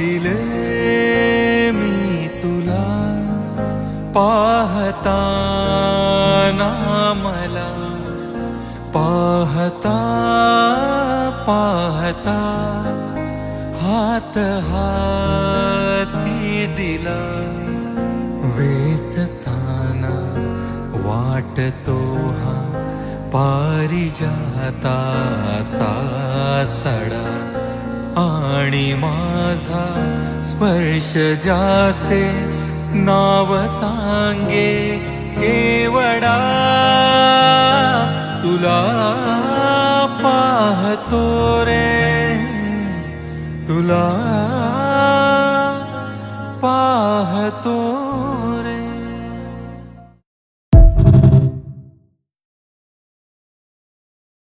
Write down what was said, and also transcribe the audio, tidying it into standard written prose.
पाहिले मी तुला पाहताना मला पाहता पाहता हात हाती दिला वेचताना वाटतो हा पारिजाताचा सडा आणि माझा स्पर्श ज्याचे नाव सांगे केवडा तुला पाहतो रे तुला पाहतो